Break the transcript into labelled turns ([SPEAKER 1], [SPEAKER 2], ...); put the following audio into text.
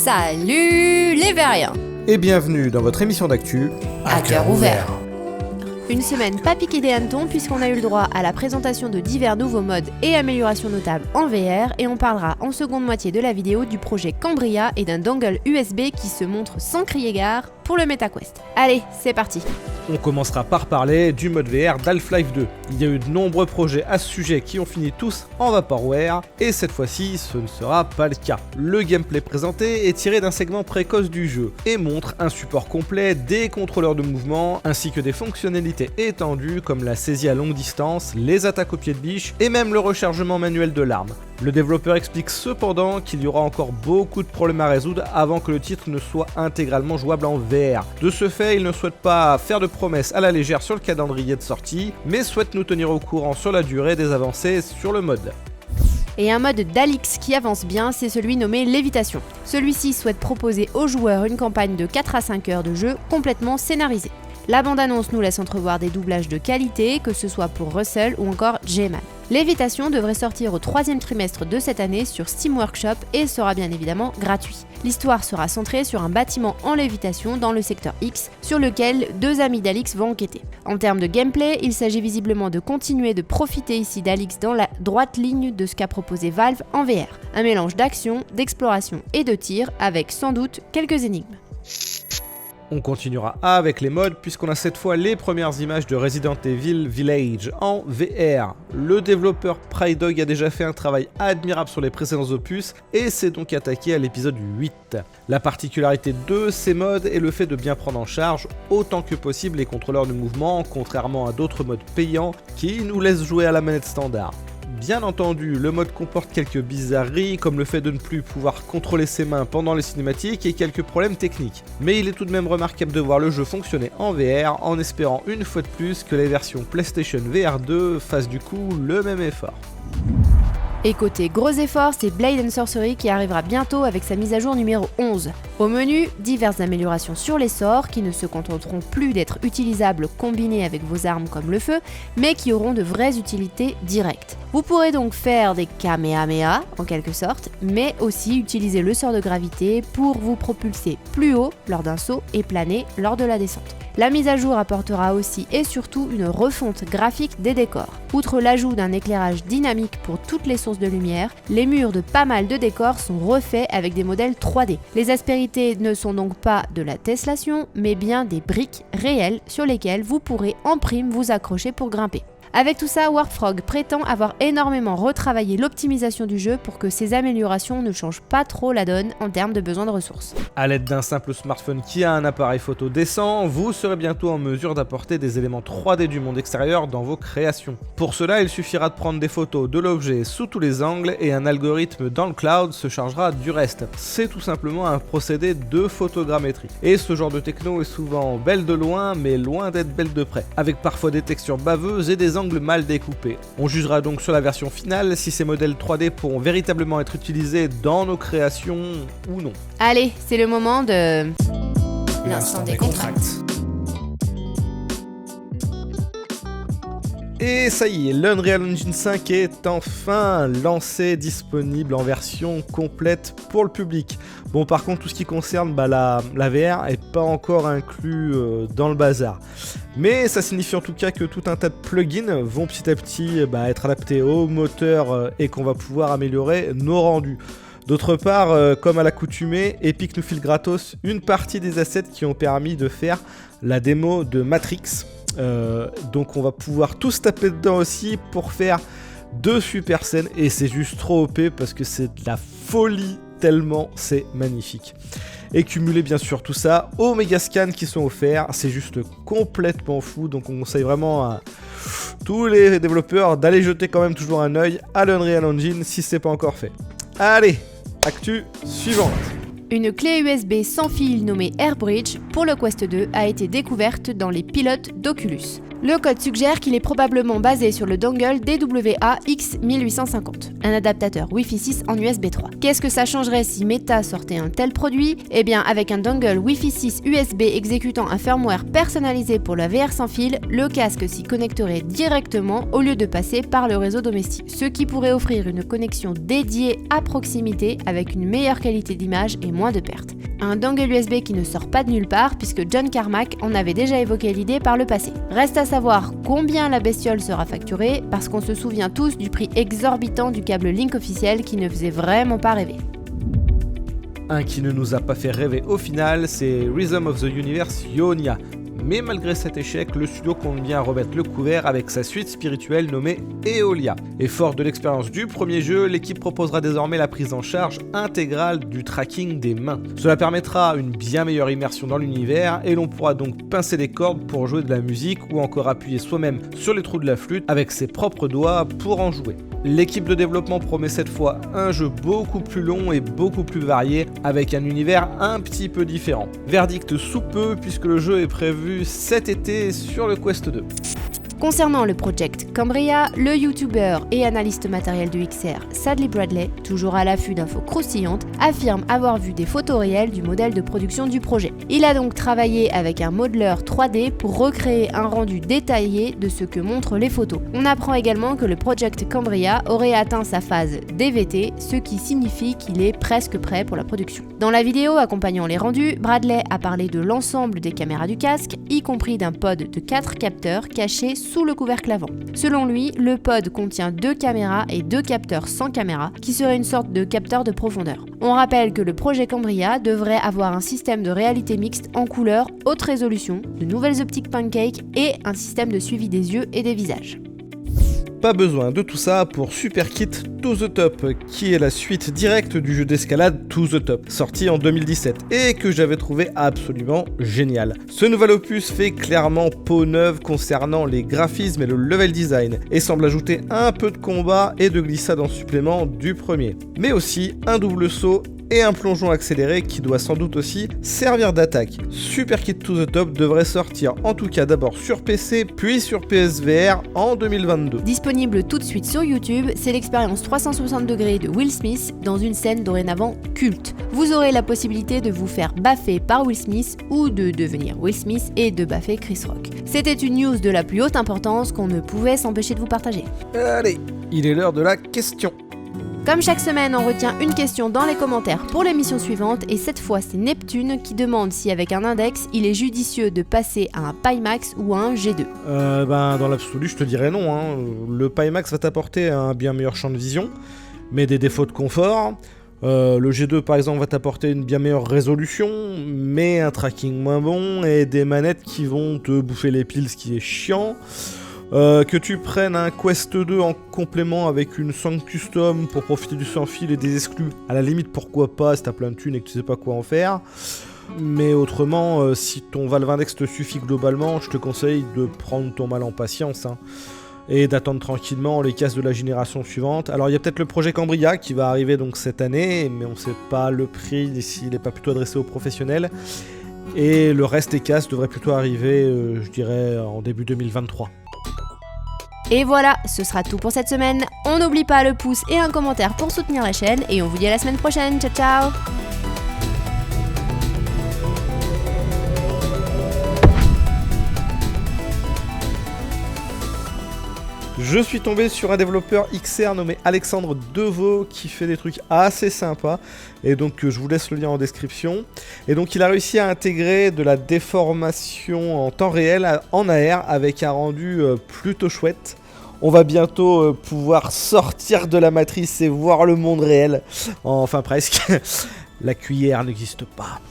[SPEAKER 1] Salut les Veriens
[SPEAKER 2] Et bienvenue dans votre émission d'actu
[SPEAKER 1] à cœur ouvert. Une semaine pas piquée des hannetons puisqu'on a eu le droit à la présentation de divers nouveaux modes et améliorations notables en VR et on parlera en seconde moitié de la vidéo du projet Cambria et d'un dongle USB qui se montre sans crier gare pour le MetaQuest. Allez, c'est parti.
[SPEAKER 2] On commencera par parler du mode VR d'Half-Life 2. Il y a eu de nombreux projets à ce sujet qui ont fini tous en vaporware, et cette fois-ci ce ne sera pas le cas. Le gameplay présenté est tiré d'un segment précoce du jeu, et montre un support complet des contrôleurs de mouvement, ainsi que des fonctionnalités étendues comme la saisie à longue distance, les attaques au pied de biche, et même le rechargement manuel de l'arme. Le développeur explique cependant qu'il y aura encore beaucoup de problèmes à résoudre avant que le titre ne soit intégralement jouable en VR. De ce fait, il ne souhaite pas faire de promesses à la légère sur le calendrier de sortie, mais souhaite nous tenir au courant sur la durée des avancées sur le mode.
[SPEAKER 1] Et un mode d'Alix qui avance bien, c'est celui nommé Lévitation. Celui-ci souhaite proposer aux joueurs une campagne de 4 à 5 heures de jeu complètement scénarisée. La bande-annonce nous laisse entrevoir des doublages de qualité, que ce soit pour Russell ou encore J-Man. Lévitation devrait sortir au 3e trimestre de cette année sur Steam Workshop et sera bien évidemment gratuit. L'histoire sera centrée sur un bâtiment en lévitation dans le secteur X, sur lequel 2 amis d'Alix vont enquêter. En termes de gameplay, il s'agit visiblement de continuer de profiter ici d'Alix dans la droite ligne de ce qu'a proposé Valve en VR. Un mélange d'action, d'exploration et de tir, avec sans doute quelques énigmes.
[SPEAKER 2] On continuera avec les mods puisqu'on a cette fois les premières images de Resident Evil Village en VR. Le développeur PryDog a déjà fait un travail admirable sur les précédents opus et s'est donc attaqué à l'épisode 8. La particularité de ces mods est le fait de bien prendre en charge autant que possible les contrôleurs de mouvement, contrairement à d'autres modes payants qui nous laissent jouer à la manette standard. Bien entendu, le mode comporte quelques bizarreries, comme le fait de ne plus pouvoir contrôler ses mains pendant les cinématiques et quelques problèmes techniques. Mais il est tout de même remarquable de voir le jeu fonctionner en VR, en espérant une fois de plus que les versions PlayStation VR 2 fassent du coup le même effort.
[SPEAKER 1] Et côté gros effort, c'est Blade & Sorcery qui arrivera bientôt avec sa mise à jour numéro 11. Au menu, diverses améliorations sur les sorts qui ne se contenteront plus d'être utilisables combinés avec vos armes comme le feu, mais qui auront de vraies utilités directes. Vous pourrez donc faire des Kamehameha en quelque sorte, mais aussi utiliser le sort de gravité pour vous propulser plus haut lors d'un saut et planer lors de la descente. La mise à jour apportera aussi et surtout une refonte graphique des décors. Outre l'ajout d'un éclairage dynamique pour toutes les sources de lumière, les murs de pas mal de décors sont refaits avec des modèles 3D. Les aspérités ne sont donc pas de la tessellation, mais bien des briques réelles sur lesquelles vous pourrez en prime vous accrocher pour grimper. Avec tout ça, Warpfrog prétend avoir énormément retravaillé l'optimisation du jeu pour que ces améliorations ne changent pas trop la donne en termes de besoin de ressources.
[SPEAKER 2] A l'aide d'un simple smartphone qui a un appareil photo décent, vous serez bientôt en mesure d'apporter des éléments 3D du monde extérieur dans vos créations. Pour cela, il suffira de prendre des photos de l'objet sous tous les angles et un algorithme dans le cloud se chargera du reste. C'est tout simplement un procédé de photogrammétrie. Et ce genre de techno est souvent belle de loin, mais loin d'être belle de près, avec parfois des textures baveuses et des angles mal découpés. On jugera donc sur la version finale si ces modèles 3D pourront véritablement être utilisés dans nos créations ou non.
[SPEAKER 1] Allez, c'est le moment de...
[SPEAKER 3] L'instant des contracts.
[SPEAKER 2] Et ça y est, l'Unreal Engine 5 est enfin lancé, disponible en version complète pour le public. Bon, par contre, tout ce qui concerne la VR est pas encore inclus dans le bazar. Mais ça signifie en tout cas que tout un tas de plugins vont petit à petit être adaptés au moteur et qu'on va pouvoir améliorer nos rendus. D'autre part, comme à l'accoutumée, Epic nous file gratos une partie des assets qui ont permis de faire la démo de Matrix. Donc on va pouvoir tous taper dedans aussi pour faire de super scènes et c'est juste trop OP parce que c'est de la folie tellement c'est magnifique. Et cumuler bien sûr tout ça aux méga scans qui sont offerts, c'est juste complètement fou, donc on conseille vraiment à tous les développeurs d'aller jeter quand même toujours un œil à l'Unreal Engine si c'est pas encore fait. Allez, actu suivante.
[SPEAKER 1] Une clé USB sans fil nommée AirBridge pour le Quest 2 a été découverte dans les pilotes d'Oculus. Le code suggère qu'il est probablement basé sur le dongle DWA-X1850, un adaptateur Wi-Fi 6 en USB 3. Qu'est-ce que ça changerait si Meta sortait un tel produit ? Eh bien, avec un dongle Wi-Fi 6 USB exécutant un firmware personnalisé pour la VR sans fil, le casque s'y connecterait directement au lieu de passer par le réseau domestique, ce qui pourrait offrir une connexion dédiée à proximité avec une meilleure qualité d'image et moins de pertes. Un dongle USB qui ne sort pas de nulle part puisque John Carmack en avait déjà évoqué l'idée par le passé. Reste à savoir combien la bestiole sera facturée parce qu'on se souvient tous du prix exorbitant du câble Link officiel qui ne faisait vraiment pas rêver.
[SPEAKER 2] Un qui ne nous a pas fait rêver au final, c'est Rhythm of the Universe Ionia. Mais malgré cet échec, le studio compte bien remettre le couvert avec sa suite spirituelle nommée Eolia. Et fort de l'expérience du premier jeu, l'équipe proposera désormais la prise en charge intégrale du tracking des mains. Cela permettra une bien meilleure immersion dans l'univers et l'on pourra donc pincer les cordes pour jouer de la musique ou encore appuyer soi-même sur les trous de la flûte avec ses propres doigts pour en jouer. L'équipe de développement promet cette fois un jeu beaucoup plus long et beaucoup plus varié avec un univers un petit peu différent. Verdict sous peu puisque le jeu est prévu cet été sur le Quest 2.
[SPEAKER 1] Concernant le Project Cambria, le youtubeur et analyste matériel de XR Sadly Bradley, toujours à l'affût d'infos croustillantes, affirme avoir vu des photos réelles du modèle de production du projet. Il a donc travaillé avec un modeler 3D pour recréer un rendu détaillé de ce que montrent les photos. On apprend également que le Project Cambria aurait atteint sa phase DVT, ce qui signifie qu'il est presque prêt pour la production. Dans la vidéo accompagnant les rendus, Bradley a parlé de l'ensemble des caméras du casque, y compris d'un pod de 4 capteurs cachés sous le couvercle avant. Selon lui, le pod contient 2 caméras et 2 capteurs sans caméra, qui seraient une sorte de capteur de profondeur. On rappelle que le projet Cambria devrait avoir un système de réalité mixte en couleur, haute résolution, de nouvelles optiques pancake et un système de suivi des yeux et des visages.
[SPEAKER 2] Pas besoin de tout ça pour Super Kit To The Top, qui est la suite directe du jeu d'escalade To The Top, sorti en 2017, et que j'avais trouvé absolument génial. Ce nouvel opus fait clairement peau neuve concernant les graphismes et le level design, et semble ajouter un peu de combat et de glissade en supplément du premier, mais aussi un double saut et un plongeon accéléré qui doit sans doute aussi servir d'attaque. Super Kit To The Top devrait sortir en tout cas d'abord sur PC puis sur PSVR en 2022.
[SPEAKER 1] Disponible tout de suite sur YouTube, c'est l'expérience 360 degrés de Will Smith dans une scène dorénavant culte. Vous aurez la possibilité de vous faire baffer par Will Smith ou de devenir Will Smith et de baffer Chris Rock. C'était une news de la plus haute importance qu'on ne pouvait s'empêcher de vous partager.
[SPEAKER 2] Allez, il est l'heure de la question.
[SPEAKER 1] Comme chaque semaine, on retient une question dans les commentaires pour l'émission suivante et cette fois c'est Neptune qui demande si avec un index, il est judicieux de passer à un Pimax ou à un G2.
[SPEAKER 2] Dans l'absolu, je te dirais non. Le Pimax va t'apporter un bien meilleur champ de vision, mais des défauts de confort. Le G2 par exemple va t'apporter une bien meilleure résolution, mais un tracking moins bon et des manettes qui vont te bouffer les piles, ce qui est chiant. Que tu prennes un Quest 2 en complément avec une Sound Custom pour profiter du sans fil et des exclus, à la limite pourquoi pas si t'as plein de thunes et que tu sais pas quoi en faire. Mais autrement, si ton Valve Index te suffit globalement, je te conseille de prendre ton mal en patience et d'attendre tranquillement les casques de la génération suivante. Alors il y a peut-être le projet Cambria qui va arriver donc cette année, mais on sait pas le prix, s'il n'est pas plutôt adressé aux professionnels. Et le reste des casques devrait plutôt arriver, je dirais, en début 2023.
[SPEAKER 1] Et voilà, ce sera tout pour cette semaine. On n'oublie pas le pouce et un commentaire pour soutenir la chaîne et on vous dit à la semaine prochaine. Ciao ciao.
[SPEAKER 2] Je suis tombé sur un développeur XR nommé Alexandre Deveau qui fait des trucs assez sympas et donc je vous laisse le lien en description. Et donc il a réussi à intégrer de la déformation en temps réel en AR avec un rendu plutôt chouette. On va bientôt pouvoir sortir de la matrice et voir le monde réel. Enfin presque. La cuillère n'existe pas.